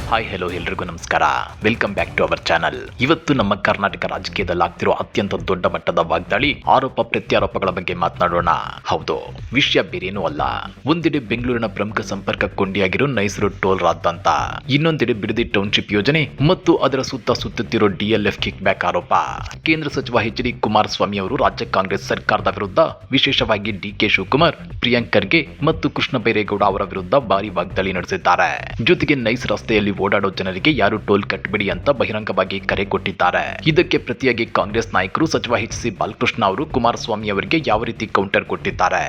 Hi hello ಎಲ್ರಿಗೂ ನಮಸ್ಕಾರ. Welcome back to our channel. ಇವತ್ತು ನಮ್ಮ ಕರ್ನಾಟಕ ರಾಜಕೀಯದಲ್ಲಿ ಆಗ್ತಿರೋ ಅತ್ಯಂತ ದೊಡ್ಡ ಮಟ್ಟದ ವಾಗ್ದಾಳಿ, ಆರೋಪ ಪ್ರತ್ಯಾರೋಪಗಳ ಬಗ್ಗೆ ಮಾತನಾಡೋಣ. ಹೌದು, ವಿಷಯ ಬೇರೇನೂ ಅಲ್ಲ. ಒಂದೆಡೆ ಬೆಂಗಳೂರಿನ ಪ್ರಮುಖ ಸಂಪರ್ಕ ಕೊಂಡಿಯಾಗಿರೋ ನೈಸ್ ರೋಡ್ ಟೋಲ್ ರಾದ್ದಂತ, ಇನ್ನೊಂದೆಡೆ ಬಿಡದಿ ಟೌನ್ಶಿಪ್ ಯೋಜನೆ ಮತ್ತು ಅದರ ಸುತ್ತುತ್ತಿರೋ DLF ಕಿಕ್ ಬ್ಯಾಕ್ ಆರೋಪ. ಕೇಂದ್ರ ಸಚಿವ HD ಕುಮಾರಸ್ವಾಮಿ ಅವರು ರಾಜ್ಯ ಕಾಂಗ್ರೆಸ್ ಸರ್ಕಾರದ ವಿರುದ್ಧ, ವಿಶೇಷವಾಗಿ DK ಶಿವಕುಮಾರ್, ಪ್ರಿಯಾಂಕ್ ಖರ್ಗೆ ಮತ್ತು ಕೃಷ್ಣ ಬೈರೇಗೌಡ ಅವರ ವಿರುದ್ಧ ಭಾರಿ ವಾಗ್ದಾಳಿ ನಡೆಸಿದ್ದಾರೆ. ಜೊತೆಗೆ ನೈಸ್ ರಸ್ತೆಯಲ್ಲಿ ಓಡಾಡೋ ಜನರಿಗೆ ಯಾರು ಟೋಲ್ ಕಟ್ಟಬೇಡಿ ಅಂತ ಬಹಿರಂಗವಾಗಿ ಕರೆ ಕೊಟ್ಟಿದ್ದಾರೆ. ಇದಕ್ಕೆ ಪ್ರತಿಯಾಗಿ ಕಾಂಗ್ರೆಸ್ ನಾಯಕರು ಸಚಿವ HC ಬಾಲಕೃಷ್ಣ ಅವರು ಕುಮಾರಸ್ವಾಮಿ ಅವರಿಗೆ ಯಾವ ರೀತಿ ಕೌಂಟರ್ ಕೊಟ್ಟಿದ್ದಾರೆ,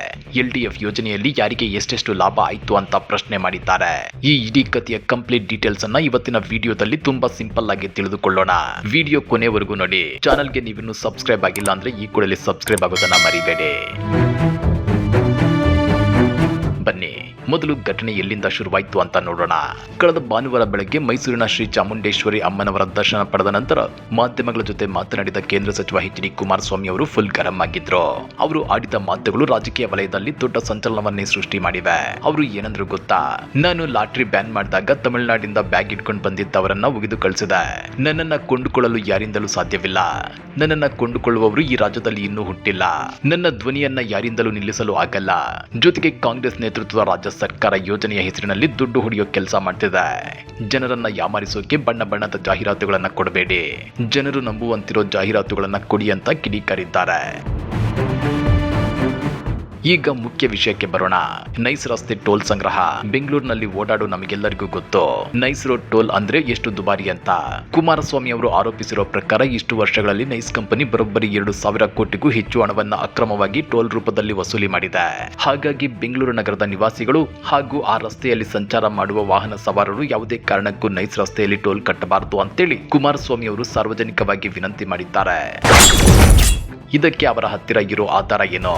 LDF ಯೋಜನೆಯಲ್ಲಿ ಯಾರಿಗೆ ಎಷ್ಟೆಷ್ಟು ಲಾಭ ಆಯ್ತು ಅಂತ ಪ್ರಶ್ನೆ ಮಾಡಿದ್ದಾರೆ. ಈ ಇಡೀ ಕಥೆಯ ಕಂಪ್ಲೀಟ್ ಡೀಟೇಲ್ಸ್ ಅನ್ನ ಇವತ್ತಿನ ವಿಡಿಯೋದಲ್ಲಿ ತುಂಬಾ ಸಿಂಪಲ್ ಆಗಿ ತಿಳಿದುಕೊಳ್ಳೋಣ. ವಿಡಿಯೋ ಕೊನೆವರೆಗೂ ನೋಡಿ. ಚಾನಲ್ಗೆ ನೀವಿನ್ನೂ ಸಬ್ಸ್ಕ್ರೈಬ್ ಆಗಿಲ್ಲ ಅಂದ್ರೆ ಈ ಕೂಡಲೇ ಸಬ್ಸ್ಕ್ರೈಬ್ ಆಗೋದನ್ನ ಮರಿಬೇಡಿ. ಬನ್ನಿ, ಮೊದಲು ಘಟನೆ ಎಲ್ಲಿಂದ ಶುರುವಾಯಿತು ಅಂತ ನೋಡೋಣ. ಕಳೆದ ಭಾನುವಾರ ಬೆಳಗ್ಗೆ ಮೈಸೂರಿನ ಶ್ರೀ ಚಾಮುಂಡೇಶ್ವರಿ ಅಮ್ಮನವರ ದರ್ಶನ ಪಡೆದ ನಂತರ ಮಾಧ್ಯಮಗಳ ಜೊತೆ ಮಾತನಾಡಿದ ಕೇಂದ್ರ ಸಚಿವ HD ಕುಮಾರಸ್ವಾಮಿ ಅವರು ಫುಲ್ ಗರಂ ಆಗಿದ್ರು. ಅವರು ಆಡಿದ ಮಾತುಗಳು ರಾಜಕೀಯ ವಲಯದಲ್ಲಿ ದೊಡ್ಡ ಸಂಚಲನವನ್ನೇ ಸೃಷ್ಟಿ ಮಾಡಿವೆ. ಅವರು ಏನಂದ್ರು ಗೊತ್ತಾ? ನಾನು ಲಾಟ್ರಿ ಬ್ಯಾನ್ ಮಾಡಿದಾಗ ತಮಿಳುನಾಡಿಂದ ಬ್ಯಾಗ್ ಇಟ್ಕೊಂಡು ಬಂದಿದ್ದವರನ್ನ ಒಗೆದು ಕಳಿಸಿದೆ. ನನ್ನನ್ನ ಕೊಂಡುಕೊಳ್ಳಲು ಯಾರಿಂದಲೂ ಸಾಧ್ಯವಿಲ್ಲ. ನನ್ನನ್ನ ಕೊಂಡುಕೊಳ್ಳುವವರು ಈ ರಾಜ್ಯದಲ್ಲಿ ಇನ್ನೂ ಹುಟ್ಟಿಲ್ಲ. ನನ್ನ ಧ್ವನಿಯನ್ನ ಯಾರಿಂದಲೂ ನಿಲ್ಲಿಸಲು ಆಗಲ್ಲ. ಜೊತೆಗೆ ಕಾಂಗ್ರೆಸ್ ನೇತೃತ್ವದ ರಾಜ್ಯ ಸರ್ಕಾರ ಯೋಜನೆಯ ಹೆಸರಿನಲ್ಲಿ ದುಡ್ಡು ಹೊಡೆಯೋ ಕೆಲಸ ಮಾಡ್ತಿದೆ. ಜನರನ್ನ ಯಾಮಾರಿಸೋಕೆ ಬಣ್ಣ ಬಣ್ಣದ ಜಾಹೀರಾತುಗಳನ್ನ ಕೊಡಬೇಡಿ, ಜನರು ನಂಬುವಂತಿರೋ ಜಾಹೀರಾತುಗಳನ್ನ ಕೊಡಿ ಅಂತ ಕಿಡಿಕಾರಿದ್ದಾರೆ. ಈಗ ಮುಖ್ಯ ವಿಷಯಕ್ಕೆ ಬರೋಣ. ನೈಸ್ ರಸ್ತೆ ಟೋಲ್ ಸಂಗ್ರಹ. ಬೆಂಗಳೂರಿನಲ್ಲಿ ಓಡಾಡೋ ನಮಗೆಲ್ಲರಿಗೂ ಗೊತ್ತು, ನೈಸ್ ರೋಡ್ ಟೋಲ್ ಅಂದ್ರೆ ಎಷ್ಟು ದುಬಾರಿ ಅಂತ. ಕುಮಾರಸ್ವಾಮಿ ಅವರು ಆರೋಪಿಸಿರೋ ಪ್ರಕಾರ ಇಷ್ಟು ವರ್ಷಗಳಲ್ಲಿ ನೈಸ್ ಕಂಪನಿ ಬರೋಬ್ಬರಿ 2,000 ಕೋಟಿಗೂ ಹೆಚ್ಚು ಹಣವನ್ನ ಅಕ್ರಮವಾಗಿ ಟೋಲ್ ರೂಪದಲ್ಲಿ ವಸೂಲಿ ಮಾಡಿದೆ. ಹಾಗಾಗಿ ಬೆಂಗಳೂರು ನಗರದ ನಿವಾಸಿಗಳು ಹಾಗೂ ಆ ರಸ್ತೆಯಲ್ಲಿ ಸಂಚಾರ ಮಾಡುವ ವಾಹನ ಸವಾರರು ಯಾವುದೇ ಕಾರಣಕ್ಕೂ ನೈಸ್ ರಸ್ತೆಯಲ್ಲಿ ಟೋಲ್ ಕಟ್ಟಬಾರದು ಅಂತೇಳಿ ಕುಮಾರಸ್ವಾಮಿ ಅವರು ಸಾರ್ವಜನಿಕವಾಗಿ ವಿನಂತಿ ಮಾಡಿದ್ದಾರೆ. ಇದಕ್ಕೆ ಅವರ ಹತ್ತಿರ ಇರೋ ಆಧಾರ ಏನು?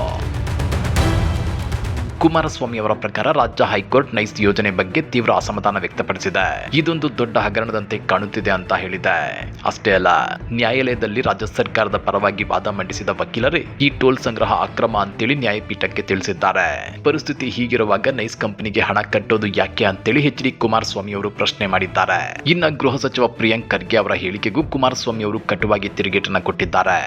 ಕುಮಾರಸ್ವಾಮಿ ಅವರ ಪ್ರಕಾರ ರಾಜ್ಯ ಹೈಕೋರ್ಟ್ ನೈಸ್ ಯೋಜನೆ ಬಗ್ಗೆ ತೀವ್ರ ಅಸಮಾಧಾನ ವ್ಯಕ್ತಪಡಿಸಿದೆ. ಇದೊಂದು ದೊಡ್ಡ ಹಗರಣದಂತೆ ಕಾಣುತ್ತಿದೆ ಅಂತ ಹೇಳಿದೆ. ಅಷ್ಟೇ ಅಲ್ಲ, ನ್ಯಾಯಾಲಯದಲ್ಲಿ ರಾಜ್ಯ ಸರ್ಕಾರದ ಪರವಾಗಿ ವಾದ ಮಂಡಿಸಿದ ವಕೀಲರೇ ಈ ಟೋಲ್ ಸಂಗ್ರಹ ಅಕ್ರಮ ಅಂತೇಳಿ ನ್ಯಾಯಪೀಠಕ್ಕೆ ತಿಳಿಸಿದ್ದಾರೆ. ಪರಿಸ್ಥಿತಿ ಹೀಗಿರುವಾಗ ನೈಸ್ ಕಂಪನಿಗೆ ಹಣ ಕಟ್ಟೋದು ಯಾಕೆ ಅಂತೇಳಿ HD ಕುಮಾರಸ್ವಾಮಿ ಅವರು ಪ್ರಶ್ನೆ ಮಾಡಿದ್ದಾರೆ. ಇನ್ನ ಗೃಹ ಸಚಿವ ಪ್ರಿಯಾಂಕ್ ಖರ್ಗೆ ಅವರ ಹೇಳಿಕೆಗೂ ಕುಮಾರಸ್ವಾಮಿ ಅವರು ಕಟುವಾಗಿ ತಿರುಗೇಟನ್ನ ಕೊಟ್ಟಿದ್ದಾರೆ.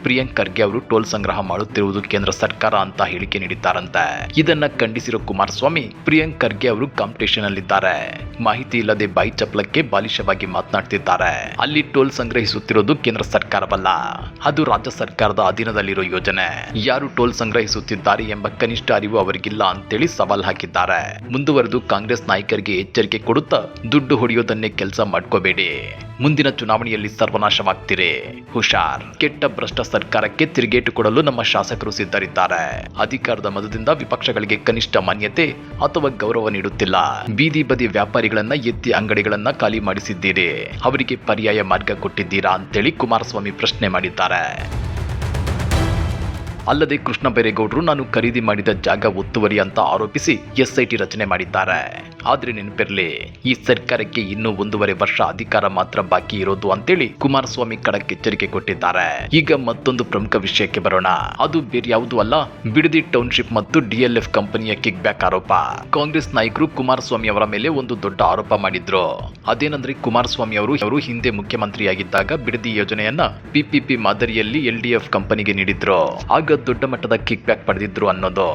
ಪ್ರಿಯಾಂಕ್ ಖರ್ಗೆ ಅವರು ಟೋಲ್ ಸಂಗ್ರಹ ಮಾಡುತ್ತಿರುವುದು ಕೇಂದ್ರ ಸರ್ಕಾರ ಅಂತ ಹೇಳಿಕೆ ನೀಡಿದ್ದಾರಂತೆ. ಇದನ್ನ ಖಂಡಿಸಿರೋ ಕುಮಾರಸ್ವಾಮಿ, ಪ್ರಿಯಾಂಕ್ ಖರ್ಗೆ ಅವರು ಕಾಂಪಿಟೇಷನ್ ಅಲ್ಲಿದ್ದಾರೆ, ಮಾಹಿತಿ ಇಲ್ಲದೆ ಬಾಯಿ ಚಪ್ಪಲಕ್ಕೆ ಬಾಲಿಶವಾಗಿ ಮಾತನಾಡ್ತಿದ್ದಾರೆ. ಅಲ್ಲಿ ಟೋಲ್ ಸಂಗ್ರಹಿಸುತ್ತಿರೋದು ಕೇಂದ್ರ ಸರ್ಕಾರವಲ್ಲ, ಅದು ರಾಜ್ಯ ಸರ್ಕಾರದ ಅಧೀನದಲ್ಲಿರೋ ಯೋಜನೆ. ಯಾರು ಟೋಲ್ ಸಂಗ್ರಹಿಸುತ್ತಿದ್ದಾರೆ ಎಂಬ ಕನಿಷ್ಠ ಅರಿವು ಅವರಿಗಿಲ್ಲ ಅಂತೇಳಿ ಸವಾಲ್ ಹಾಕಿದ್ದಾರೆ. ಮುಂದುವರೆದು ಕಾಂಗ್ರೆಸ್ ನಾಯಕರಿಗೆ ಎಚ್ಚರಿಕೆ ಕೊಡುತ್ತಾ, ದುಡ್ಡು ಹೊಡೆಯೋದನ್ನೇ ಕೆಲಸ ಮಾಡ್ಕೋಬೇಡಿ, ಮುಂದಿನ ಚುನಾವಣೆಯಲ್ಲಿ ಸರ್ವನಾಶವಾಗ್ತಿರಿ, ಹುಷಾರ್. ಕೆಟ್ಟ ಭ್ರಷ್ಟ ಸರ್ಕಾರಕ್ಕೆ ತಿರುಗೇಟು ಕೊಡಲು ನಮ್ಮ ಶಾಸಕರು ಸಿದ್ಧರಿದ್ದಾರೆ. ಅಧಿಕಾರದ ಮದದಿಂದ ವಿಪಕ್ಷಗಳಿಗೆ ಕನಿಷ್ಠ ಮಾನ್ಯತೆ ಅಥವಾ ಗೌರವ ನೀಡುತ್ತಿಲ್ಲ. ಬೀದಿ ಬದಿ ವ್ಯಾಪಾರಿಗಳನ್ನ ಎತ್ತಿ ಅಂಗಡಿಗಳನ್ನ ಖಾಲಿ ಮಾಡಿಸಿದ್ದೀರಿ, ಅವರಿಗೆ ಪರ್ಯಾಯ ಮಾರ್ಗ ಕೊಟ್ಟಿದ್ದೀರಾ ಅಂತೇಳಿ ಕುಮಾರಸ್ವಾಮಿ ಪ್ರಶ್ನೆ ಮಾಡಿದ್ದಾರೆ. ಅಲ್ಲದೆ ಕೃಷ್ಣ ಬೈರೇಗೌಡರು ನಾನು ಖರೀದಿ ಮಾಡಿದ ಜಾಗ ಒತ್ತುವರಿ ಅಂತ ಆರೋಪಿಸಿ SIT ರಚನೆ ಮಾಡಿದ್ದಾರೆ. ಆದ್ರೆ ನೆನಪಿರಲಿ, ಈ ಸರ್ಕಾರಕ್ಕೆ ಇನ್ನೂ 1.5 ವರ್ಷ ಅಧಿಕಾರ ಮಾತ್ರ ಬಾಕಿ ಇರೋದು ಅಂತೇಳಿ ಕುಮಾರಸ್ವಾಮಿ ಖಡಕ್ ಎಚ್ಚರಿಕೆ ಕೊಟ್ಟಿದ್ದಾರೆ. ಈಗ ಮತ್ತೊಂದು ಪ್ರಮುಖ ವಿಷಯಕ್ಕೆ ಬರೋಣ. ಅದು ಬೇರೆ ಯಾವುದೂ ಅಲ್ಲ, ಬಿಡದಿ ಟೌನ್ಶಿಪ್ ಮತ್ತು DLF ಕಂಪನಿಯ ಕಿಕ್ ಬ್ಯಾಕ್ ಆರೋಪ. ಕಾಂಗ್ರೆಸ್ ನಾಯಕರು ಕುಮಾರಸ್ವಾಮಿ ಅವರ ಮೇಲೆ ಒಂದು ದೊಡ್ಡ ಆರೋಪ ಮಾಡಿದ್ರು. ಅದೇನಂದ್ರೆ ಕುಮಾರಸ್ವಾಮಿ ಅವರು ಹಿಂದೆ ಮುಖ್ಯಮಂತ್ರಿಯಾಗಿದ್ದಾಗ ಬಿಡದಿ ಯೋಜನೆಯನ್ನ PPP ಮಾದರಿಯಲ್ಲಿ LDF ಕಂಪನಿಗೆ ನೀಡಿದ್ರು. ಆಗ ದೊಡ್ಡ ಮಟ್ಟದ ಕಿಕ್ ಬ್ಯಾಕ್ ಪಡೆದಿದ್ರು ಅನ್ನೋದು.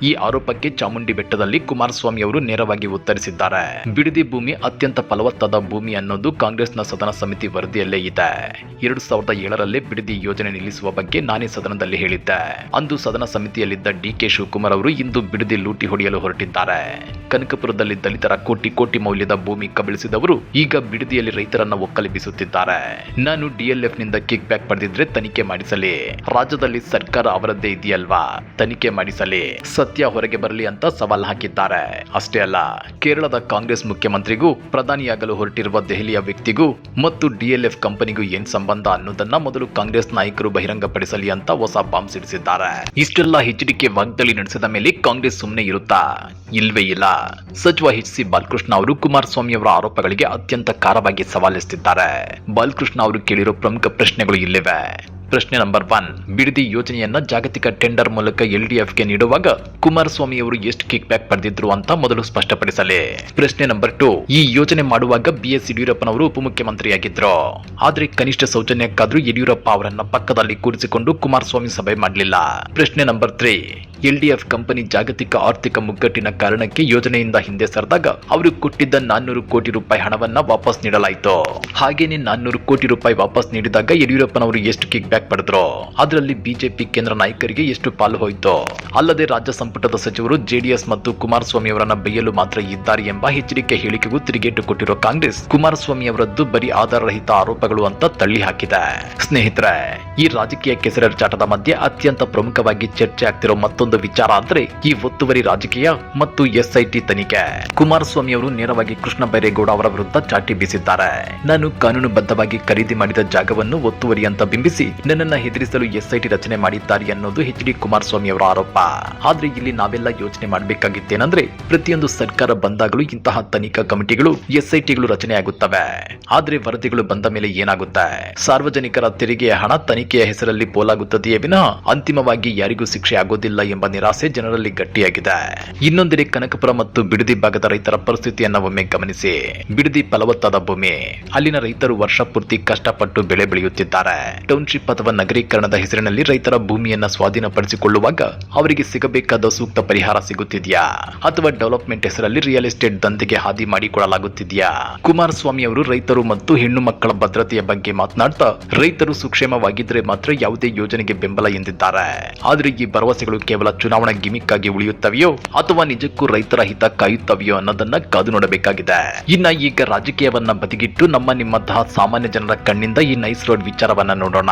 ಈ ಆರೋಪಕ್ಕೆ ಚಾಮುಂಡಿ ಬೆಟ್ಟದಲ್ಲಿ ಕುಮಾರಸ್ವಾಮಿ ಅವರು ನೇರವಾಗಿ ಉತ್ತರಿಸಿದ್ದಾರೆ. ಬಿಡದಿ ಭೂಮಿ ಅತ್ಯಂತ ಫಲವತ್ತಾದ ಭೂಮಿ ಅನ್ನೋದು ಕಾಂಗ್ರೆಸ್ನ ಸದನ ಸಮಿತಿ ವರದಿಯಲ್ಲೇ ಇದೆ. 2007ರಲ್ಲಿ ಬಿಡದಿ ಯೋಜನೆ ನಿಲ್ಲಿಸುವ ಬಗ್ಗೆ ನಾನೇ ಸದನದಲ್ಲಿ ಹೇಳಿದ್ದೆ. ಅಂದು ಸದನ ಸಮಿತಿಯಲ್ಲಿದ್ದ DK ಶಿವಕುಮಾರ್ ಅವರು ಇಂದು ಬಿಡದಿ ಲೂಟಿ ಹೊಡೆಯಲು ಹೊರಟಿದ್ದಾರೆ. ಕನಕಪುರದಲ್ಲಿ ದಲಿತರ ಕೋಟಿ ಮೌಲ್ಯದ ಭೂಮಿ ಕಬಳಿಸಿದವರು ಈಗ ಬಿಡದಿಯಲ್ಲಿ ರೈತರನ್ನ ಒಕ್ಕಲೆಬ್ಬಿಸುತ್ತಿದ್ದಾರೆ. ನಾನು DLF ನಿಂದ ಕಿಕ್ ಬ್ಯಾಕ್ ಪಡೆದಿದ್ರೆ ತನಿಖೆ ಮಾಡಿಸಲಿ, ರಾಜ್ಯದಲ್ಲಿ ಸರ್ಕಾರ ಅವರದ್ದೇ ಇದೆಯಲ್ವಾ, ತನಿಖೆ ಮಾಡಿಸಲಿ, ಸತ್ಯ ಹೊರಗೆ ಬರಲಿ ಅಂತ ಸವಾಲ್ ಹಾಕಿದ್ದಾರೆ. ಅಷ್ಟೇ ಅಲ್ಲ, ಕೇರಳದ ಕಾಂಗ್ರೆಸ್ ಮುಖ್ಯಮಂತ್ರಿಗೂ ಪ್ರಧಾನಿಯಾಗಲು ಹೊರಟಿರುವ ದೆಹಲಿಯ ವ್ಯಕ್ತಿಗೂ ಮತ್ತು DLF ಕಂಪನಿಗೂ ಏನ್ ಸಂಬಂಧ ಅನ್ನೋದನ್ನ ಮೊದಲು ಕಾಂಗ್ರೆಸ್ ನಾಯಕರು ಬಹಿರಂಗಪಡಿಸಲಿ ಅಂತ ಹೊಸ ಬಾಂಬ್ ಸಿಡಿಸಿದ್ದಾರೆ. ಇಷ್ಟೆಲ್ಲ HDK ವಾಗ್ದಾಳಿ ನಡೆಸಿದ ಮೇಲೆ ಕಾಂಗ್ರೆಸ್ ಸುಮ್ಮನೆ ಇರುತ್ತಾ? ಇಲ್ವೇ ಇಲ್ಲ. ಸಚಿವ HC ಬಾಲಕೃಷ್ಣ ಅವರು ಕುಮಾರಸ್ವಾಮಿ ಅವರ ಆರೋಪಗಳಿಗೆ ಅತ್ಯಂತ ಖಾರವಾಗಿ ಸವಾಲೆಸೆದಿದ್ದಾರೆ. ಬಾಲಕೃಷ್ಣ ಅವರು ಕೇಳಿರೋ ಪ್ರಮುಖ ಪ್ರಶ್ನೆಗಳು ಇಲ್ಲಿವೆ. ಪ್ರಶ್ನೆ ನಂಬರ್ 1, ಬಿಡದಿ ಯೋಜನೆಯನ್ನ ಜಾಗತಿಕ ಟೆಂಡರ್ ಮೂಲಕ ಎಲ್ಡಿಎಫ್ಗೆ ನೀಡುವಾಗ ಕುಮಾರಸ್ವಾಮಿ ಅವರು ಎಷ್ಟು ಕಿಕ್ ಬ್ಯಾಕ್ ಪಡೆದಿದ್ರು ಅಂತ ಮೊದಲು ಸ್ಪಷ್ಟಪಡಿಸಲಿ. ಪ್ರಶ್ನೆ ನಂಬರ್ 2, ಈ ಯೋಜನೆ ಮಾಡುವಾಗ ಬಿಎಸ್ ಯಡಿಯೂರಪ್ಪನವರು ಉಪಮುಖ್ಯಮಂತ್ರಿಯಾಗಿದ್ರು. ಆದ್ರೆ ಕನಿಷ್ಠ ಸೌಜನ್ಯಕ್ಕಾದ್ರೂ ಯಡಿಯೂರಪ್ಪ ಅವರನ್ನ ಪಕ್ಕದಲ್ಲಿ ಕೂರಿಸಿಕೊಂಡು ಕುಮಾರಸ್ವಾಮಿ ಸಭೆ ಮಾಡಲಿಲ್ಲ. ಪ್ರಶ್ನೆ ನಂಬರ್ 3, ಎಲ್ಡಿಎಫ್ ಕಂಪನಿ ಜಾಗತಿಕ ಆರ್ಥಿಕ ಮುಗ್ಗಟ್ಟಿನ ಕಾರಣಕ್ಕೆ ಯೋಜನೆಯಿಂದ ಹಿಂದೆ ಸರಿದಾಗ ಅವರು ಕೊಟ್ಟಿದ್ದ 400 ಕೋಟಿ ರೂಪಾಯಿ ಹಣವನ್ನ ವಾಪಸ್ ನೀಡಲಾಯಿತು. ಹಾಗೇನೆ 400 ಕೋಟಿ ರೂಪಾಯಿ ವಾಪಸ್ ನೀಡಿದಾಗ ಯಡಿಯೂರಪ್ಪನವರು ಎಷ್ಟು ಕಿಕ್ ಬ್ಯಾಕ್ ಪಡೆದ್ರು, ಅದರಲ್ಲಿ ಬಿಜೆಪಿ ಕೇಂದ್ರ ನಾಯಕರಿಗೆ ಎಷ್ಟು ಪಾಲು ಹೋಯಿತು. ಅಲ್ಲದೆ ರಾಜ್ಯ ಸಂಪುಟದ ಸಚಿವರು ಜೆಡಿಎಸ್ ಮತ್ತು ಕುಮಾರಸ್ವಾಮಿ ಅವರನ್ನ ಬೈಯಲು ಮಾತ್ರ ಇದ್ದಾರೆ ಎಂಬ ಎಚ್ಚರಿಕೆ ಹೇಳಿಕೆಗೂ ತಿರುಗೇಟು ಕೊಟ್ಟಿರೋ ಕಾಂಗ್ರೆಸ್ ಕುಮಾರಸ್ವಾಮಿ ಅವರದ್ದು ಬರೀ ಆಧಾರರಹಿತ ಆರೋಪಗಳು ಅಂತ ತಳ್ಳಿ ಹಾಕಿದೆ. ಸ್ನೇಹಿತರೆ, ಈ ರಾಜಕೀಯ ಕೆಸರೆರಚಾಟದ ಮಧ್ಯೆ ಅತ್ಯಂತ ಪ್ರಮುಖವಾಗಿ ಚರ್ಚೆ ಆಗ್ತಿರೋ ಮತ್ತೊಂದು ವಿಚಾರ ಅಂದ್ರೆ ಈ ಒತ್ತುವರಿ ರಾಜಕೀಯ ಮತ್ತು ಎಸ್ಐಟಿ ತನಿಖೆ. ಕುಮಾರಸ್ವಾಮಿ ಅವರು ನೇರವಾಗಿ ಕೃಷ್ಣ ಬೈರೇಗೌಡ ಅವರ ವಿರುದ್ಧ ಚಾಟಿ ಬೀಸಿದ್ದಾರೆ. ನಾನು ಕಾನೂನುಬದ್ಧವಾಗಿ ಖರೀದಿ ಮಾಡಿದ ಜಾಗವನ್ನು ಒತ್ತುವರಿ ಅಂತ ಬಿಂಬಿಸಿ ನನ್ನನ್ನ ಹೆದರಿಸಲು ಎಸ್ಐಟಿ ರಚನೆ ಮಾಡಿದ್ದಾರೆ ಅನ್ನೋದು ಎಚ್.ಡಿ. ಕುಮಾರಸ್ವಾಮಿ ಅವರ ಆರೋಪ. ಆದ್ರೆ ಇಲ್ಲಿ ನಾವೆಲ್ಲ ಯೋಚನೆ ಮಾಡಬೇಕಾಗಿತ್ತೇನಂದ್ರೆ, ಪ್ರತಿಯೊಂದು ಸರ್ಕಾರ ಬಂದಾಗಲೂ ಇಂತಹ ತನಿಖಾ ಕಮಿಟಿಗಳು ಎಸ್ಐಟಿಗಳು ರಚನೆಯಾಗುತ್ತವೆ. ಆದ್ರೆ ವರದಿಗಳು ಬಂದ ಮೇಲೆ ಏನಾಗುತ್ತೆ? ಸಾರ್ವಜನಿಕರ ತೆರಿಗೆಯ ಹಣ ತನಿಖೆಯ ಹೆಸರಲ್ಲಿ ಪೋಲಾಗುತ್ತದೆಯೇ ವಿನಃ ಅಂತಿಮವಾಗಿ ಯಾರಿಗೂ ಶಿಕ್ಷೆ ಆಗೋದಿಲ್ಲ ಎಂಬ ನಿರಾಸೆ ಜನರಲ್ಲಿ ಗಟ್ಟಿಯಾಗಿದೆ. ಇನ್ನೊಂದೆಡೆ ಕನಕಪುರ ಮತ್ತು ಬಿಡದಿ ಭಾಗದ ರೈತರ ಪರಿಸ್ಥಿತಿಯನ್ನ ಒಮ್ಮೆ ಗಮನಿಸಿ. ಬಿಡದಿ ಫಲವತ್ತಾದ ಭೂಮಿ. ಅಲ್ಲಿನ ರೈತರು ವರ್ಷ ಪೂರ್ತಿ ಕಷ್ಟಪಟ್ಟು ಬೆಳೆ ಬೆಳೆಯುತ್ತಿದ್ದಾರೆ. ಟೌನ್ಶಿಪ್ ಅಥವಾ ನಗರೀಕರಣದ ಹೆಸರಿನಲ್ಲಿ ರೈತರ ಭೂಮಿಯನ್ನ ಸ್ವಾಧೀನಪಡಿಸಿಕೊಳ್ಳುವಾಗ ಅವರಿಗೆ ಸಿಗಬೇಕಾದ ಸೂಕ್ತ ಪರಿಹಾರ ಸಿಗುತ್ತಿದೆಯಾ ಅಥವಾ ಡೆವಲಪ್ಮೆಂಟ್ ಹೆಸರಲ್ಲಿ ರಿಯಲ್ ಎಸ್ಟೇಟ್ ದಂಧೆಗೆ ಹಾದಿ ಮಾಡಿಕೊಳ್ಳಲಾಗುತ್ತಿದೆಯಾ? ಕುಮಾರಸ್ವಾಮಿ ಅವರು ರೈತರು ಮತ್ತು ಹೆಣ್ಣು ಮಕ್ಕಳ ಭದ್ರತೆಯ ಬಗ್ಗೆ ಮಾತನಾಡ್ತಾ ರೈತರು ಸುಕ್ಷೇಮವಾಗಿದ್ರೆ ಮಾತ್ರ ಯಾವುದೇ ಯೋಜನೆಗೆ ಬೆಂಬಲ ಎಂದಿದ್ದಾರೆ. ಆದ್ರೆ ಈ ಭರವಸೆಗಳು ಕೇವಲ ಚುನಾವಣಾ ಗಿಮಿಕ್ ಆಗಿ ಉಳಿಯುತ್ತವೆಯೋ ಅಥವಾ ನಿಜಕ್ಕೂ ರೈತರ ಹಿತ ಕಾಯುತ್ತವೆಯೋ ಅನ್ನೋದನ್ನ ಕಾದು ನೋಡಬೇಕಾಗಿದೆ. ಇನ್ನ ಈಗ ರಾಜಕೀಯವನ್ನ ಬದಿಗಿಟ್ಟು ನಿಮ್ಮಂತಹ ಸಾಮಾನ್ಯ ಜನರ ಕಣ್ಣಿಂದ ಈ ನೈಸ್ ರೋಡ್ ವಿಚಾರವನ್ನ ನೋಡೋಣ.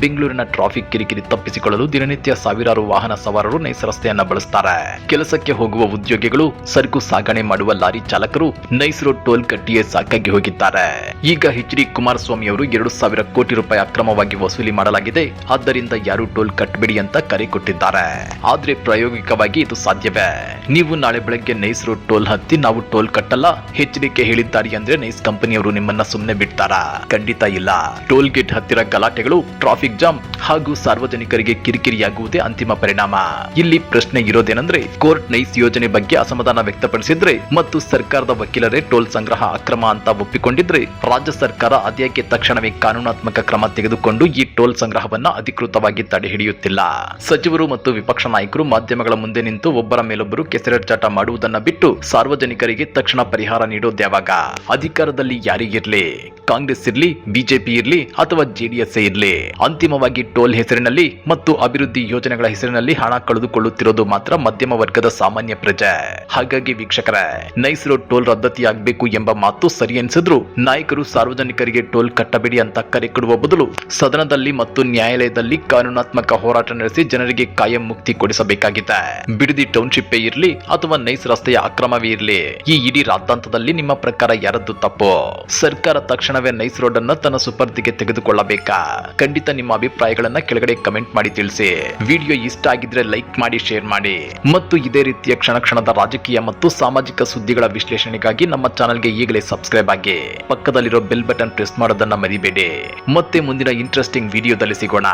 ಬೆಂಗಳೂರಿನ ಟ್ರಾಫಿಕ್ ಕಿರಿಕಿರಿ ತಪ್ಪಿಸಿಕೊಳ್ಳಲು ದಿನನಿತ್ಯ ಸಾವಿರಾರು ವಾಹನ ಸವಾರರು ನೈಸ್ ರಸ್ತೆಯನ್ನ ಬಳಸ್ತಾರೆ. ಕೆಲಸಕ್ಕೆ ಹೋಗುವ ಉದ್ಯೋಗಿಗಳು, ಸರಕು ಸಾಗಣೆ ಮಾಡುವ ಲಾರಿ ಚಾಲಕರು ನೈಸ್ ರೋಡ್ ಟೋಲ್ ಕಟ್ಟಿಯೇ ಸಾಕಾಗಿ ಹೋಗಿದ್ದಾರೆ. ಈಗ ಎಚ್.ಡಿ. ಕುಮಾರಸ್ವಾಮಿ ಅವರು 2,000 ಕೋಟಿ ರೂಪಾಯಿ ಅಕ್ರಮವಾಗಿ ವಸೂಲಿ ಮಾಡಲಾಗಿದೆ, ಆದ್ದರಿಂದ ಯಾರು ಟೋಲ್ ಕಟ್ಟಬೇಡಿ ಅಂತ ಕರೆ ಕೊಟ್ಟಿದ್ದಾರೆ. ಆದ್ರೆ ಪ್ರಾಯೋಗಿಕವಾಗಿ ಇದು ಸಾಧ್ಯವೇ? ನೀವು ನಾಳೆ ಬೆಳಗ್ಗೆ ನೈಸ್ ರೋಡ್ ಟೋಲ್ ಹತ್ತಿ ನಾವು ಟೋಲ್ ಕಟ್ಟಲ್ಲ ಎಚ್ಚರಿಕೆ ಹೇಳಿದ್ದಾರೆ ಅಂದ್ರೆ ನೈಸ್ ಕಂಪನಿಯವರು ನಿಮ್ಮನ್ನ ಸುಮ್ಮನೆ ಬಿಡ್ತಾರಾ? ಖಂಡಿತ ಇಲ್ಲ. ಟೋಲ್ ಗೇಟ್ ಹತ್ತಿರ ಗಲಾಟೆಗಳು, ಟ್ರಾಫಿಕ್ ಜಾಮ್ ಹಾಗೂ ಸಾರ್ವಜನಿಕರಿಗೆ ಕಿರಿಕಿರಿಯಾಗುವುದೇ ಅಂತಿಮ ಪರಿಣಾಮ. ಇಲ್ಲಿ ಪ್ರಶ್ನೆ ಇರೋದೇನೆಂದ್ರೆ, ಕೋರ್ಟ್ ನೈಸ್ ಯೋಜನೆ ಬಗ್ಗೆ ಅಸಮಾಧಾನ ವ್ಯಕ್ತಪಡಿಸಿದ್ರೆ ಮತ್ತು ಸರ್ಕಾರದ ವಕೀಲರೇ ಟೋಲ್ ಸಂಗ್ರಹ ಅಕ್ರಮ ಅಂತ ಒಪ್ಪಿಕೊಂಡಿದ್ರೆ ರಾಜ್ಯ ಸರ್ಕಾರ ಅದ್ಯಾಕೆ ತಕ್ಷಣವೇ ಕಾನೂನಾತ್ಮಕ ಕ್ರಮ ತೆಗೆದುಕೊಂಡು ಈ ಟೋಲ್ ಸಂಗ್ರಹವನ್ನ ಅಧಿಕೃತವಾಗಿ ತಡೆ ಹಿಡಿಯುತ್ತಿಲ್ಲ? ಸಚಿವರು ಮತ್ತು ವಿಪಕ್ಷ ನಾಯಕರು ಮಾಧ್ಯಮಗಳ ಮುಂದೆ ನಿಂತು ಒಬ್ಬರ ಮೇಲೊಬ್ಬರು ಕೆಸರೆರಚಾಟ ಮಾಡುವುದನ್ನ ಬಿಟ್ಟು ಸಾರ್ವಜನಿಕರಿಗೆ ತಕ್ಷಣ ಪರಿಹಾರ ನೀಡೋದ್ಯಾವಾಗ? ಅಧಿಕಾರದಲ್ಲಿ ಯಾರಿಗಿರ್ಲಿ, ಕಾಂಗ್ರೆಸ್ ಇರ್ಲಿ, ಬಿಜೆಪಿ ಇರ್ಲಿ ಅಥವಾ ಜೆಡಿಎಸ್ ಇರ್ಲಿ, ಅಂತಿಮವಾಗಿ ಟೋಲ್ ಹೆಸರಿನಲ್ಲಿ ಮತ್ತು ಅಭಿವೃದ್ಧಿ ಯೋಜನೆಗಳ ಹೆಸರಿನಲ್ಲಿ ಹಣ ಕಳೆದುಕೊಳ್ಳುತ್ತಿರೋದು ಮಾತ್ರ ಮಧ್ಯಮ ವರ್ಗದ ಸಾಮಾನ್ಯ ಪ್ರಜೆ. ಹಾಗಾಗಿ ವೀಕ್ಷಕರೇ, ನೈಸ್ ರೋಡ್ ಟೋಲ್ ರದ್ದತಿಯಾಗಬೇಕು ಎಂಬ ಮಾತು ಸರಿ ಎನಿಸಿದ್ರು ನಾಯಕರು ಸಾರ್ವಜನಿಕರಿಗೆ ಟೋಲ್ ಕಟ್ಟಬೇಡಿ ಅಂತ ಕರೆ ಕೊಡುವ ಬದಲು ಸದನದಲ್ಲಿ ಮತ್ತು ನ್ಯಾಯಾಲಯದಲ್ಲಿ ಕಾನೂನಾತ್ಮಕ ಹೋರಾಟ ನಡೆಸಿ ಜನರಿಗೆ ಕಾಯಂ ಮುಕ್ತಿ ಕೊಡಿಸಬೇಕಾಗಿದೆ. ಬಿಡದಿ ಟೌನ್ಶಿಪ್ ಇರ್ಲಿ ಅಥವಾ ನೈಸ್ ರಸ್ತೆಯ ಅಕ್ರಮವೇ ಇರ್ಲಿ, ಈ ಇಡೀ ರಾದ್ಧಾಂತದಲ್ಲಿ ನಿಮ್ಮ ಪ್ರಕಾರ ಯಾರದ್ದು ತಪ್ಪು? ಸರ್ಕಾರ ತಕ್ಷಣವೇ ನೈಸ್ ರೋಡ್ ಅನ್ನು ತನ್ನ ಸುಪರ್ದಿಗೆ ತೆಗೆದುಕೊಳ್ಳಬೇಕಾ? ಖಂಡಿತ ನಿಮ್ಮ ಅಭಿಪ್ರಾಯಗಳನ್ನ ಕೆಳಗಡೆ ಕಮೆಂಟ್ ಮಾಡಿ ತಿಳಿಸಿ. ವಿಡಿಯೋ ಇಷ್ಟ ಆಗಿದ್ರೆ ಲೈಕ್ ಮಾಡಿ, ಶೇರ್ ಮಾಡಿ ಮತ್ತು ಇದೇ ರೀತಿಯ ಕ್ಷಣ ಕ್ಷಣದ ರಾಜಕೀಯ ಮತ್ತು ಸಾಮಾಜಿಕ ಸುದ್ದಿಗಳ ವಿಶ್ಲೇಷಣೆಗಾಗಿ ನಮ್ಮ ಚಾನೆಲ್ಗೆ ಈಗಲೇ ಸಬ್ಸ್ಕ್ರೈಬ್ ಆಗಿ, ಪಕ್ಕದಲ್ಲಿರೋ ಬೆಲ್ ಬಟನ್ ಪ್ರೆಸ್ ಮಾಡೋದನ್ನ ಮರಿಬೇಡಿ. ಮತ್ತೆ ಮುಂದಿನ ಇಂಟ್ರೆಸ್ಟಿಂಗ್ ವಿಡಿಯೋದಲ್ಲಿ ಸಿಗೋಣ.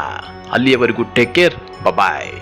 ಅಲ್ಲಿಯವರೆಗೂ ಟೇಕ್ ಕೇರ್, ಬಾಯ್.